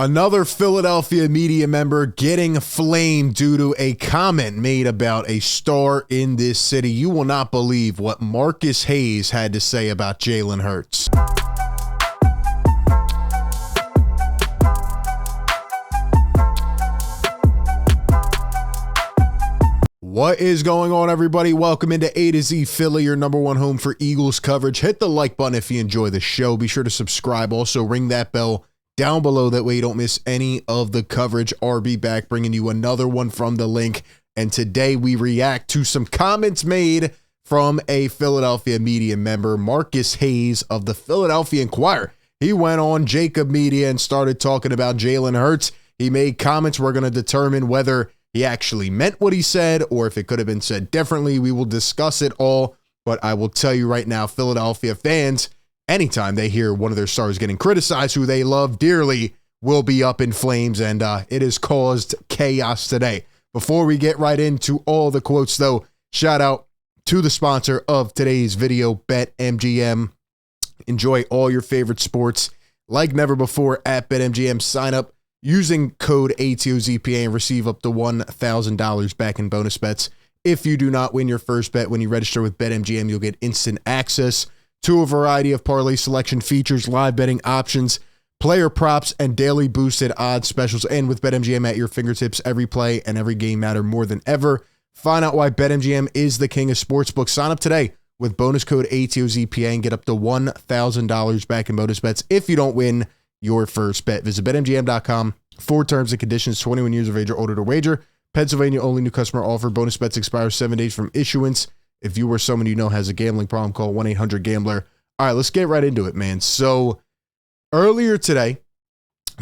Another Philadelphia media member getting flamed due to a comment made about a star in this city. You will not believe what Marcus Hayes had to say about Jalen Hurts. What is going on, everybody? Welcome into A to Z Philly, your number one home for Eagles coverage. Hit the like button if you enjoy the show. Be sure to subscribe. Also, ring that bell down below. That way you don't miss any of the coverage. RB back, bringing you another one from the Linc. And today we react to some comments made from a Philadelphia media member, Marcus Hayes of the Philadelphia Inquirer. He went on JAKIB Media and started talking about Jalen Hurts. He made comments. We're going to determine whether he actually meant what he said or if it could have been said differently. We will discuss it all. But I will tell you right now, Philadelphia fans, anytime they hear one of their stars getting criticized, who they love dearly, will be up in flames, and it has caused chaos today. Before we get right into all the quotes, though, shout out to the sponsor of today's video, BetMGM. Enjoy all your favorite sports like never before at BetMGM. Sign up using code ATOZPA and receive up to $1,000 back in bonus bets. If you do not win your first bet when you register with BetMGM, you'll get instant access to a variety of parlay selection features, live betting options, player props, and daily boosted odds specials. And with BetMGM at your fingertips, every play and every game matter more than ever. Find out why BetMGM is the king of sportsbooks. Sign up today with bonus code ATOZPA and get up to $1,000 back in bonus bets if you don't win your first bet. Visit BetMGM.com for terms and conditions. 21 years of age or older to wager. Pennsylvania only. New customer offer. Bonus bets expire 7 days from issuance. If you or someone you know has a gambling problem, call 1-800-GAMBLER. All right, let's get right into it, man. So earlier today,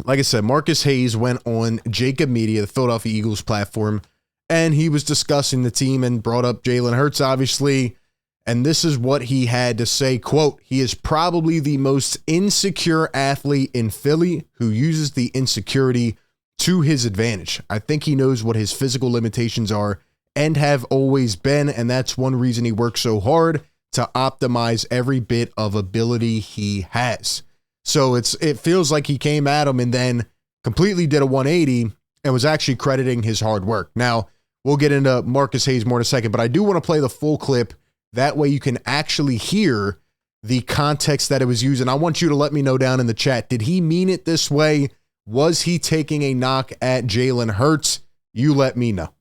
like I said, Marcus Hayes went on JAKIB Media, the Philadelphia Eagles platform, and he was discussing the team and brought up Jalen Hurts, obviously. And this is what he had to say. Quote, "He is probably the most insecure athlete in Philly who uses the insecurity to his advantage. I think he knows what his physical limitations are and have always been, and that's one reason he works so hard to optimize every bit of ability he has." So it feels like he came at him and then completely did a 180 and was actually crediting his hard work. Now, we'll get into Marcus Hayes more in a second, but I do want to play the full clip. That way you can actually hear the context that it was used. And I want you to let me know down in the chat, did he mean it this way? Was he taking a knock at Jalen Hurts? You let me know.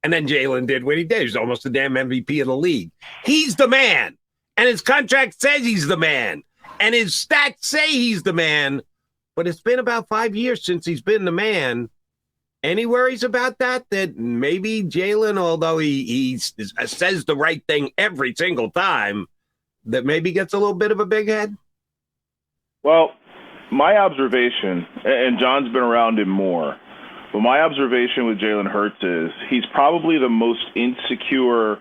And then Jalen did what he did. He's almost the damn MVP of the league. He's the man. And his contract says he's the man. And his stats say he's the man. But it's been about 5 years since he's been the man. Any worries about that maybe Jalen, although he says the right thing every single time, that maybe gets a little bit of a big head? Well, my observation, and John's been around him more, but my observation with Jalen Hurts is he's probably the most insecure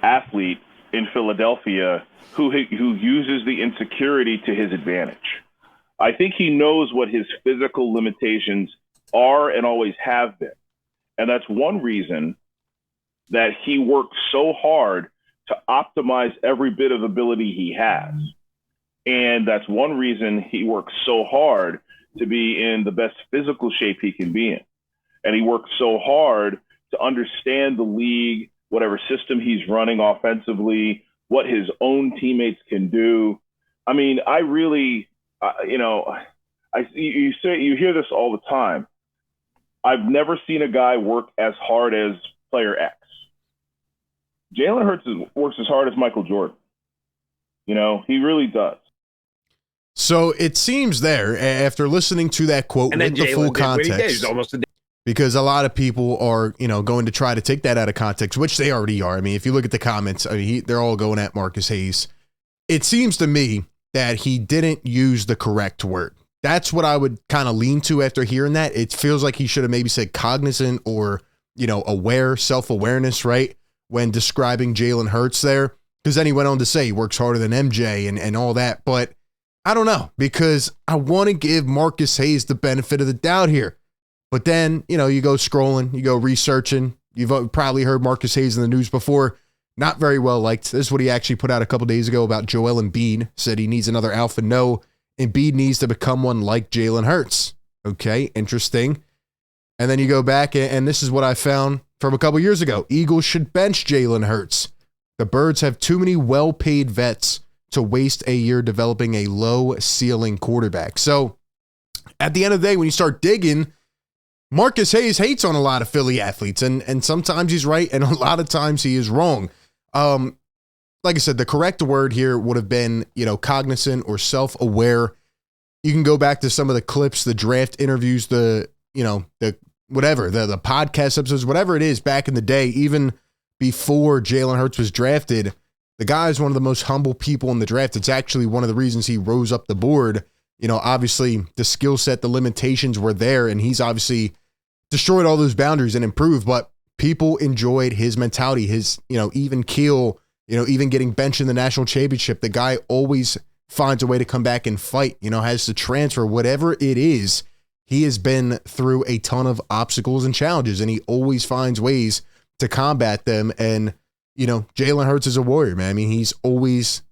athlete in Philadelphia who uses the insecurity to his advantage. I think he knows what his physical limitations are and always have been. And that's one reason that he works so hard to optimize every bit of ability he has. And that's one reason he works so hard to be in the best physical shape he can be in. And he works so hard to understand the league, whatever system he's running offensively, what his own teammates can do. I mean, I really, you hear this all the time. I've never seen a guy work as hard as player X. Jalen Hurts works as hard as Michael Jordan. He really does. So it seems there, after listening to that quote with the full context, because a lot of people are, going to try to take that out of context, which they already are. I mean, if you look at the comments, they're all going at Marcus Hayes. It seems to me that he didn't use the correct word. That's what I would kind of lean to after hearing that. It feels like he should have maybe said cognizant or, aware, self-awareness, right, when describing Jalen Hurts there. Because then he went on to say he works harder than MJ and all that. But I don't know, because I want to give Marcus Hayes the benefit of the doubt here. But then, you go scrolling, you go researching. You've probably heard Marcus Hayes in the news before. Not very well liked. This is what he actually put out a couple days ago about Joel Embiid. Said he needs another alpha. No, Embiid needs to become one like Jalen Hurts. Okay, interesting. And then you go back, and this is what I found from a couple years ago. Eagles should bench Jalen Hurts. The Birds have too many well-paid vets to waste a year developing a low-ceiling quarterback. So at the end of the day, when you start digging, Marcus Hayes hates on a lot of Philly athletes, and sometimes he's right, and a lot of times he is wrong. Like I said, the correct word here would have been, cognizant or self-aware. You can go back to some of the clips, the draft interviews, the podcast episodes, whatever it is back in the day, even before Jalen Hurts was drafted. The guy is one of the most humble people in the draft. It's actually one of the reasons he rose up the board. Obviously the skill set, the limitations were there, and he's obviously destroyed all those boundaries and improved, but people enjoyed his mentality, his, even keel, even getting benched in the national championship. The guy always finds a way to come back and fight, has to transfer, whatever it is. He has been through a ton of obstacles and challenges, and he always finds ways to combat them. And, Jalen Hurts is a warrior, man. I mean, he's always,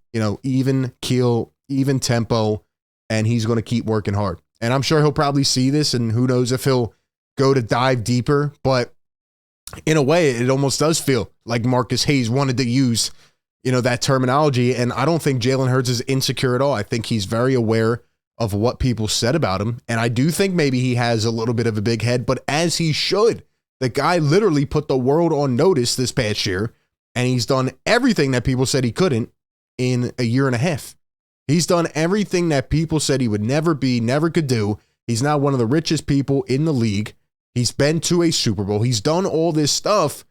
even keel, even tempo, and he's going to keep working hard. And I'm sure he'll probably see this, and who knows if he'll go to dive deeper. But in a way, it almost does feel like Marcus Hayes wanted to use, that terminology. And I don't think Jalen Hurts is insecure at all. I think he's very aware of what people said about him. And I do think maybe he has a little bit of a big head, but as he should. The guy literally put the world on notice this past year, and he's done everything that people said he couldn't in a year and a half. He's done everything that people said he would never be, never could do. He's now one of the richest people in the league. He's been to a Super Bowl. He's done all this stuff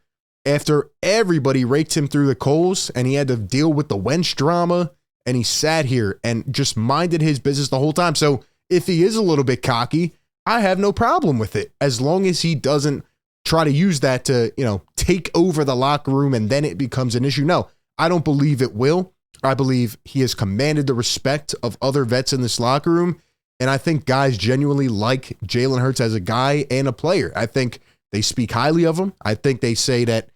after everybody raked him through the coals, and he had to deal with the Wentz drama, and he sat here and just minded his business the whole time. So if he is a little bit cocky, I have no problem with it, as long as he doesn't try to use that to, take over the locker room and then it becomes an issue. No, I don't believe it will. I believe he has commanded the respect of other vets in this locker room. And I think guys genuinely like Jalen Hurts as a guy and a player. I think they speak highly of him. I think they say that,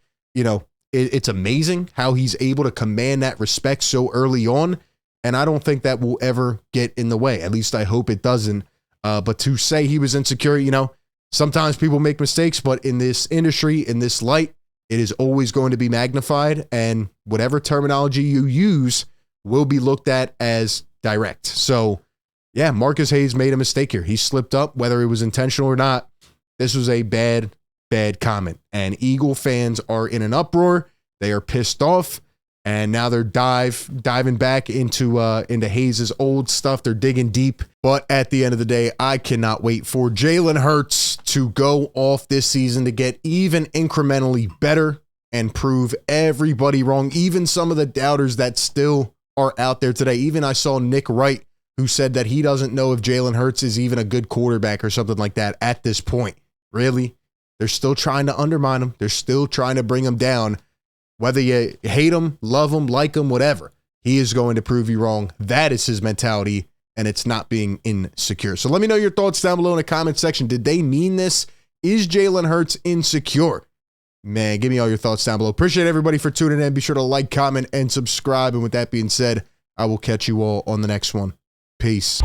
it's amazing how he's able to command that respect so early on. And I don't think that will ever get in the way. At least I hope it doesn't. But to say he was insecure, sometimes people make mistakes, but in this industry, in this light, it is always going to be magnified, and whatever terminology you use will be looked at as direct. So, yeah, Marcus Hayes made a mistake here. He slipped up, whether it was intentional or not. This was a bad comment, and Eagle fans are in an uproar. They are pissed off, and now they're diving back into Hayes' old stuff. They're digging deep, but at the end of the day, I cannot wait for Jalen Hurts to go off this season to get even incrementally better and prove everybody wrong, even some of the doubters that still are out there today. Even I saw Nick Wright, who said that he doesn't know if Jalen Hurts is even a good quarterback or something like that at this point. Really? They're still trying to undermine him. They're still trying to bring him down. Whether you hate him, love him, like him, whatever, he is going to prove you wrong. That is his mentality, and it's not being insecure. So let me know your thoughts down below in the comment section. Did they mean this? Is Jalen Hurts insecure? Man, give me all your thoughts down below. Appreciate everybody for tuning in. Be sure to like, comment, and subscribe. And with that being said, I will catch you all on the next one. Peace.